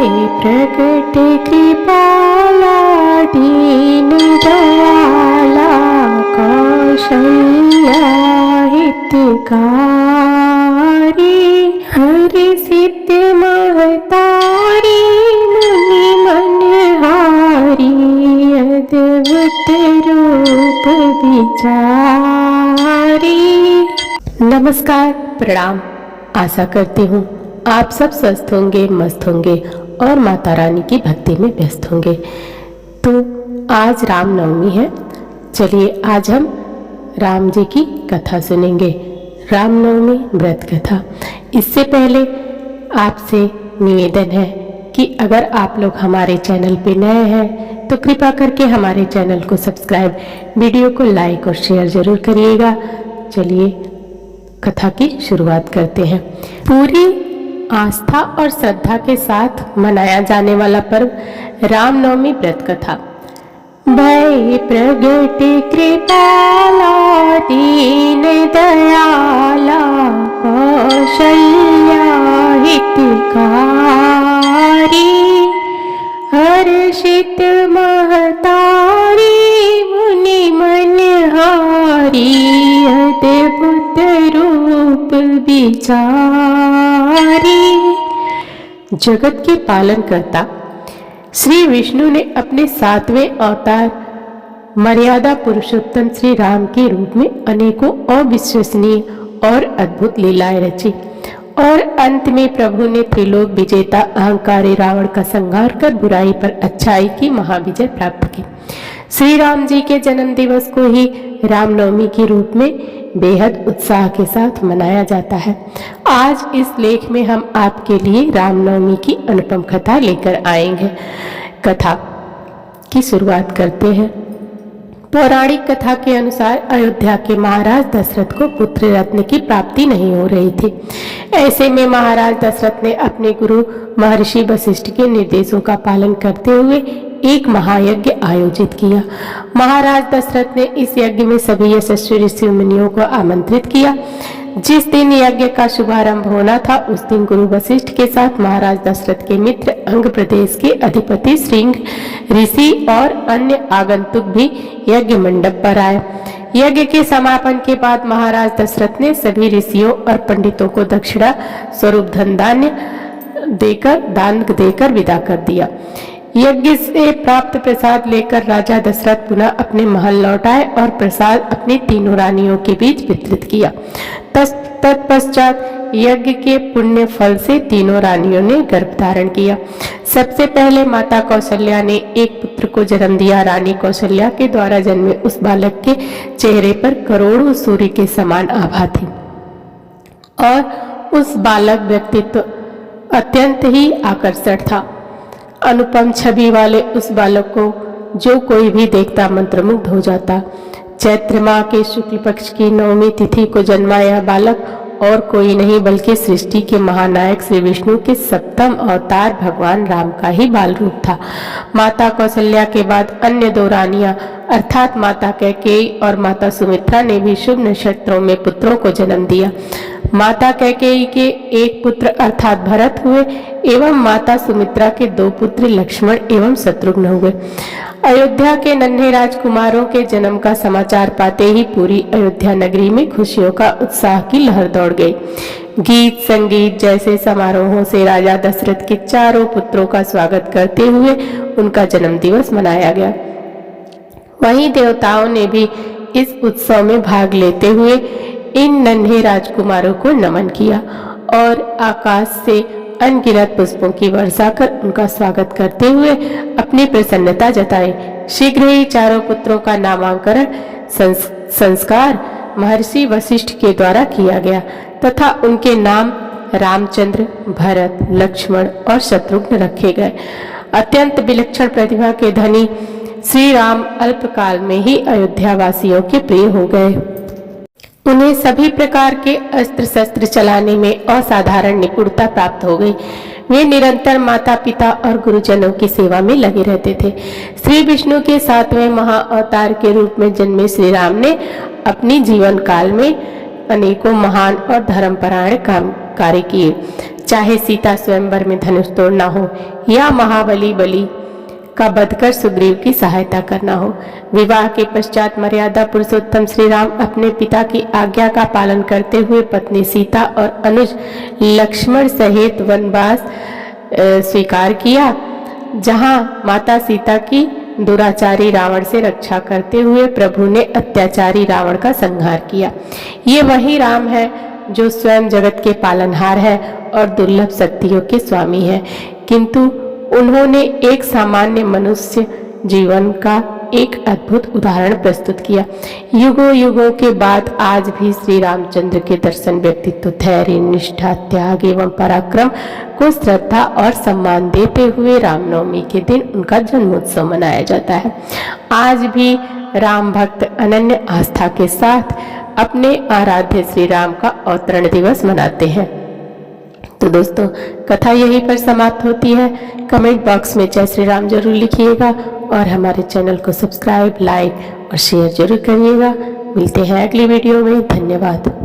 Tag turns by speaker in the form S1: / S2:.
S1: प्रगट कृपाला दीन दयाला कौशल्या हितकारी हरि सिद्ध महतारी मुनि मनहारी अद्भुत रूप विचारी। नमस्कार, प्रणाम। आशा करती हूँ आप सब स्वस्थ होंगे, मस्त होंगे और माता रानी की भक्ति में व्यस्त होंगे। तो आज रामनवमी है। चलिए आज हम राम जी की कथा सुनेंगे, रामनवमी व्रत कथा। इससे पहले आपसे निवेदन है कि अगर आप लोग हमारे चैनल पे नए हैं तो कृपा करके हमारे चैनल को सब्सक्राइब, वीडियो को लाइक और शेयर जरूर करिएगा। चलिए कथा की शुरुआत करते हैं। पूरी आस्था और श्रद्धा के साथ मनाया जाने वाला पर्व रामनवमी व्रत कथा। भय प्रगट कृपाला दीन दयाला कौशल्या हितकारी हर्षित महतारी मुनि मनहारी अद्भुत रूप विचारी। जगत के पालन करता श्री विष्णु ने अपने 7वें अवतार मर्यादा पुरुषोत्तम श्री राम के रूप में अनेकों अविश्वसनीय और अद्भुत लीलाएं रची और अंत में प्रभु ने त्रिलोक विजेता अहंकारी रावण का संहार कर बुराई पर अच्छाई की महाविजय प्राप्त की। श्री राम जी के जन्म दिवस को ही रामनवमी के रूप में बेहद उत्साह के साथ मनाया जाता है। आज इस लेख में हम आपके लिए रामनवमी की अनुपम कथा लेकर आएंगे। कथा की शुरुआत करते हैं। पौराणिक कथा के अनुसार अयोध्या के महाराज दशरथ को पुत्र रत्न की प्राप्ति नहीं हो रही थी। ऐसे में महाराज दशरथ ने अपने गुरु महर्षि वशिष्ठ के निर्देशों का पालन करते हुए एक महायज्ञ आयोजित किया। महाराज दशरथ ने इस यज्ञ में सभी यशस्वी ऋषि मुनियों को आमंत्रित किया। जिस दिन यज्ञ का शुभारंभ होना था उस दिन गुरु वशिष्ठ के साथ महाराज दशरथ के मित्र अंग प्रदेश के अधिपति श्रृंग ऋषि और अन्य आगंतुक भी यज्ञ मंडप पर आए। यज्ञ के समापन के बाद महाराज दशरथ ने सभी ऋषियों और पंडितों को दक्षिणा स्वरूप दान देकर विदा कर दिया। यज्ञ से प्राप्त प्रसाद लेकर राजा दशरथ पुनः अपने महल लौट आए और प्रसाद अपनी तीनों रानियों के बीच वितरित किया। तत्पश्चात यज्ञ के पुण्य फल से तीनों रानियों ने गर्भ धारण किया। सबसे पहले माता कौशल्या ने एक पुत्र को जन्म दिया। रानी कौशल्या के द्वारा जन्मे उस बालक के चेहरे पर करोड़ों सूर्य के समान आभा थी और उस बालक व्यक्तित्व अत्यंत ही आकर्षक था। अनुपम छवि वाले उस बालक को जो कोई भी देखता मंत्रमुग्ध हो जाता। चैत्र माह के शुक्ल पक्ष की नवमी तिथि को जन्मा यह बालक और कोई नहीं बल्कि सृष्टि के महानायक श्री विष्णु के 7वें अवतार भगवान राम का ही बाल रूप था। माता कौशल्या के बाद अन्य 2 रानियां अर्थात माता कैकेयी और माता सुमित्रा ने भी शुभ नक्षत्रों में पुत्रों को जन्म दिया। माता कैकेयी के एक पुत्र अर्थात भरत हुए एवं माता सुमित्रा के 2 पुत्र लक्ष्मण एवं शत्रुघ्न हुए। अयोध्या के नन्हे राजकुमारों के जन्म का समाचार पाते ही पूरी अयोध्या नगरी में खुशियों का उत्साह की लहर दौड़ गई। गीत संगीत जैसे समारोहों से राजा दशरथ के 4 पुत्रों का स्वागत करते हुए उनका जन्म दिवस मनाया गया। वहीं देवताओं ने भी इस उत्सव में भाग लेते हुए इन नन्हे राजकुमारों को नमन किया और आकाश से अनगिनत पुष्पों की वर्षा कर उनका स्वागत करते हुए अपनी प्रसन्नता जताई। शीघ्र ही 4 पुत्रों का नामांकन संस्कार महर्षि वशिष्ठ के द्वारा किया गया तथा उनके नाम रामचंद्र, भरत, लक्ष्मण और शत्रुघ्न रखे गए। अत्यंत विलक्षण प्रतिभा के धनी श्री राम अल्पकाल में ही अयोध्या वासियों के प्रिय हो गए। उन्हें सभी प्रकार के अस्त्र शस्त्र चलाने में असाधारण निपुणता प्राप्त हो गई। वे निरंतर माता पिता और गुरुजनों की सेवा में लगे रहते थे। श्री विष्णु के 7वें महाअवतार के रूप में जन्मे श्री राम ने अपनी जीवन काल में अनेकों महान और धर्मपरायण कार्य किए। चाहे सीता स्वयंवर में धनुष तोड़ना हो या महाबली बलि का वध कर सुग्रीव की सहायता करना हो। विवाह के पश्चात मर्यादा पुरुषोत्तम श्री राम अपने पिता की आज्ञा का पालन करते हुए पत्नी सीता और अनुज लक्ष्मण सहित वनवास स्वीकार किया, जहां माता सीता की दुराचारी रावण से रक्षा करते हुए प्रभु ने अत्याचारी रावण का संहार किया। ये वही राम है जो स्वयं जगत के पालनहार है और दुर्लभ शक्तियों के स्वामी है, किंतु उन्होंने एक सामान्य मनुष्य जीवन का एक अद्भुत उदाहरण प्रस्तुत किया। युगों युगों के बाद आज भी श्री रामचंद्र के दर्शन, व्यक्तित्व, धैर्य, निष्ठा, त्याग एवं पराक्रम को श्रद्धा और सम्मान देते हुए रामनवमी के दिन उनका जन्मोत्सव मनाया जाता है। आज भी राम भक्त अनन्य आस्था के साथ अपने आराध्य श्री राम का अवतरण दिवस मनाते हैं। तो दोस्तों, कथा यहीं पर समाप्त होती है। कमेंट बॉक्स में जय श्री राम जरूर लिखिएगा और हमारे चैनल को सब्सक्राइब, लाइक और शेयर जरूर करिएगा। मिलते हैं अगली वीडियो में। धन्यवाद।